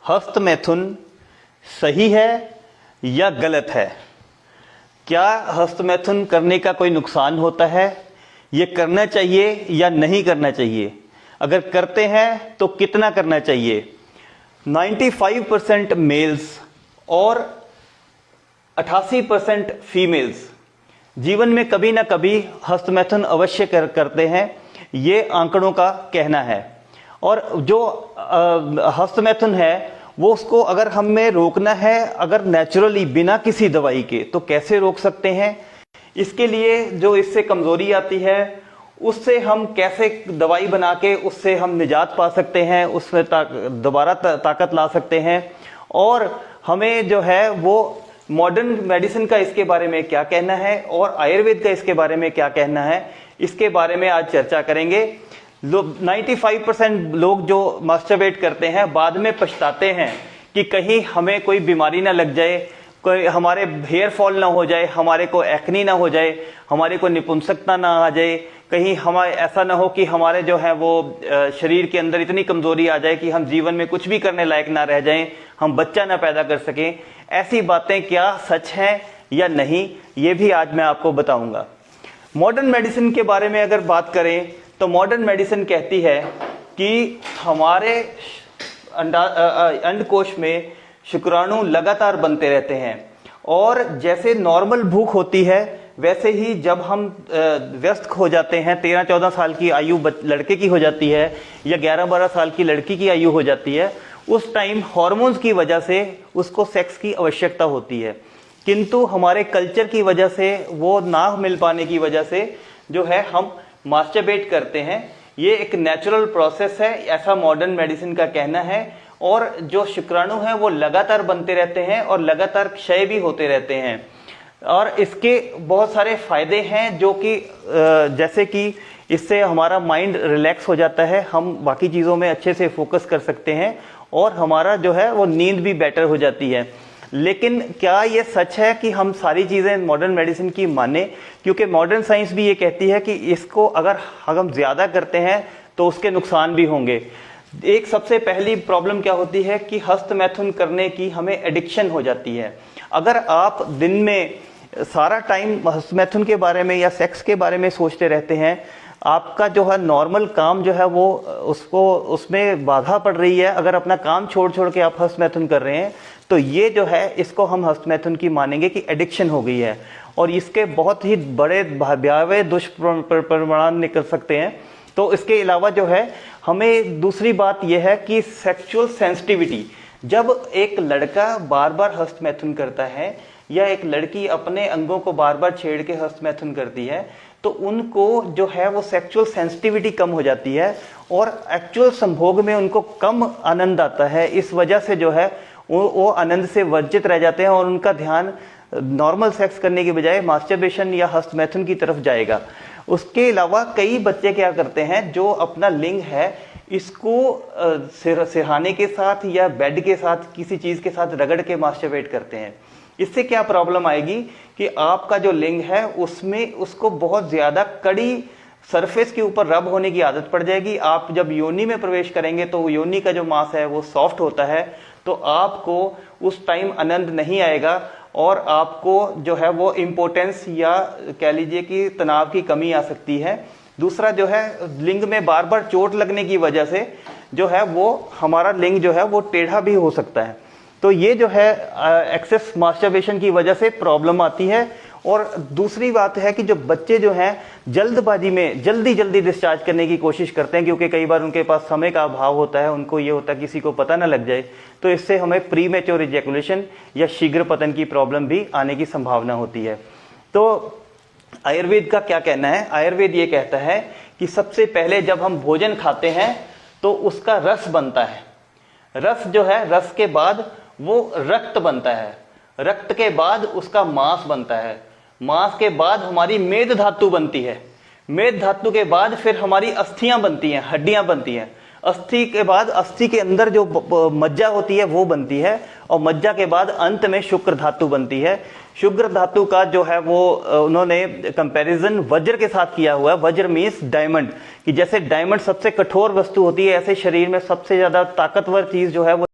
हस्तमैथुन सही है या गलत है? क्या हस्तमैथुन करने का कोई नुकसान होता है? ये करना चाहिए या नहीं करना चाहिए? अगर करते हैं तो कितना करना चाहिए? 95% मेल्स और 88% फीमेल्स जीवन में कभी ना कभी हस्तमैथुन अवश्य करते हैं, ये आंकड़ों का कहना है। और जो हस्तमैथुन है वो उसको अगर हमें रोकना है, अगर नेचुरली बिना किसी दवाई के, तो कैसे रोक सकते हैं? इसके लिए जो इससे कमजोरी आती है उससे हम कैसे दवाई बना के उससे हम निजात पा सकते हैं, उसमें दोबारा ताकत ला सकते हैं। और हमें जो है वो मॉडर्न मेडिसिन का इसके बारे में क्या कहना है और आयुर्वेद का इसके बारे में क्या कहना है, इसके बारे में आज चर्चा करेंगे। 95% लोग जो मास्टरबेट करते हैं बाद में पछताते हैं कि कहीं हमें कोई बीमारी ना लग जाए, कोई हमारे हेयर फॉल ना हो जाए, हमारे को एक्नी ना हो जाए, हमारे को निपुंसकता ना आ जाए, कहीं हमारे ऐसा ना हो कि हमारे जो है वो शरीर के अंदर इतनी कमजोरी आ जाए कि हम जीवन में कुछ भी करने लायक ना रह जाएं, हम बच्चा ना पैदा कर सकें। ऐसी बातें क्या सच हैं या नहीं, ये भी आज मैं आपको बताऊंगा। मॉडर्न मेडिसिन के बारे में अगर बात करें तो मॉडर्न मेडिसिन कहती है कि हमारे अंडकोश में शुक्राणु लगातार बनते रहते हैं और जैसे नॉर्मल भूख होती है वैसे ही जब हम व्यस्त हो जाते हैं, 13-14 साल की आयु लड़के की हो जाती है या 11-12 साल की लड़की की आयु हो जाती है, उस टाइम हार्मोन्स की वजह से उसको सेक्स की आवश्यकता होती है। किंतु हमारे कल्चर की वजह से, वो ना मिल पाने की वजह से जो है हम मास्टरबेट करते हैं। ये एक नेचुरल प्रोसेस है, ऐसा मॉडर्न मेडिसिन का कहना है। और जो शुक्राणु हैं वो लगातार बनते रहते हैं और लगातार क्षय भी होते रहते हैं। और इसके बहुत सारे फायदे हैं, जो कि जैसे कि इससे हमारा माइंड रिलैक्स हो जाता है, हम बाकी चीज़ों में अच्छे से फोकस कर सकते हैं और हमारा जो है वो नींद भी बेटर हो जाती है। लेकिन क्या ये सच है कि हम सारी चीज़ें मॉडर्न मेडिसिन की माने? क्योंकि मॉडर्न साइंस भी ये कहती है कि इसको अगर हम ज़्यादा करते हैं तो उसके नुकसान भी होंगे। एक सबसे पहली प्रॉब्लम क्या होती है कि हस्तमैथुन करने की हमें एडिक्शन हो जाती है। अगर आप दिन में सारा टाइम हस्तमैथुन के बारे में या सेक्स के बारे में सोचते रहते हैं, आपका जो है नॉर्मल काम जो है वो उसमें बाधा पड़ रही है। अगर अपना काम छोड़ छोड़ के आप हस्तमैथुन कर रहे हैं तो ये जो है इसको हम हस्तमैथुन की मानेंगे कि एडिक्शन हो गई है और इसके बहुत ही बड़े भयावह दुष्परिणाम निकल सकते हैं। तो इसके अलावा जो है हमें दूसरी बात यह है कि सेक्सुअल सेंसिटिविटी, जब एक लड़का बार बार हस्तमैथुन करता है या एक लड़की अपने अंगों को बार बार छेड़ के हस्तमैथुन करती है तो उनको जो है वो सेक्सुअल सेंसिटिविटी कम हो जाती है और एक्चुअल संभोग में उनको कम आनंद आता है। इस वजह से जो है वो आनंद से वंचित रह जाते हैं और उनका ध्यान नॉर्मल सेक्स करने के बजाय मास्टरबेशन या हस्तमैथुन की तरफ जाएगा। उसके अलावा कई बच्चे क्या करते हैं, जो अपना लिंग है इसको सिरहाने के साथ या बेड के साथ किसी चीज के साथ रगड़ के मास्टरबेट करते हैं। इससे क्या प्रॉब्लम आएगी कि आपका जो लिंग है उसमें उसको बहुत ज्यादा कड़ी सरफेस के ऊपर रब होने की आदत पड़ जाएगी। आप जब योनि में प्रवेश करेंगे तो योनि का जो मांस है वो सॉफ्ट होता है, तो आपको उस टाइम आनंद नहीं आएगा और आपको जो है वो इम्पोर्टेंस या कह लीजिए कि तनाव की कमी आ सकती है। दूसरा जो है लिंग में बार बार चोट लगने की वजह से जो है वो हमारा लिंग जो है वो टेढ़ा भी हो सकता है। तो ये जो है एक्सेस मास्टरबेशन की वजह से प्रॉब्लम आती है। और दूसरी बात है कि जो बच्चे जो हैं जल्दबाजी में जल्दी जल्दी डिस्चार्ज करने की कोशिश करते हैं, क्योंकि कई बार उनके पास समय का अभाव होता है, उनको ये होता है किसी को पता ना लग जाए, तो इससे हमें प्रीमेच्योर इजैकुलेशन या शीघ्र पतन की प्रॉब्लम भी आने की संभावना होती है। तो आयुर्वेद का क्या कहना है? आयुर्वेद ये कहता है कि सबसे पहले जब हम भोजन खाते हैं तो उसका रस बनता है। रस जो है, रस के बाद वो रक्त बनता है, रक्त के बाद उसका मांस बनता है, मांस के बाद हमारी मेद धातु बनती है, मेद धातु के बाद फिर हमारी अस्थियां बनती हैं, हड्डियां बनती हैं, अस्थि के बाद अस्थि के अंदर जो मज्जा होती है वो बनती है और मज्जा के बाद अंत में शुक्र धातु बनती है। शुक्र धातु का जो है वो उन्होंने कंपैरिजन वज्र के साथ किया हुआ है। वज्र मीन्स डायमंड, कि जैसे डायमंड सबसे कठोर वस्तु होती है, ऐसे शरीर में सबसे ज्यादा ताकतवर चीज जो है वो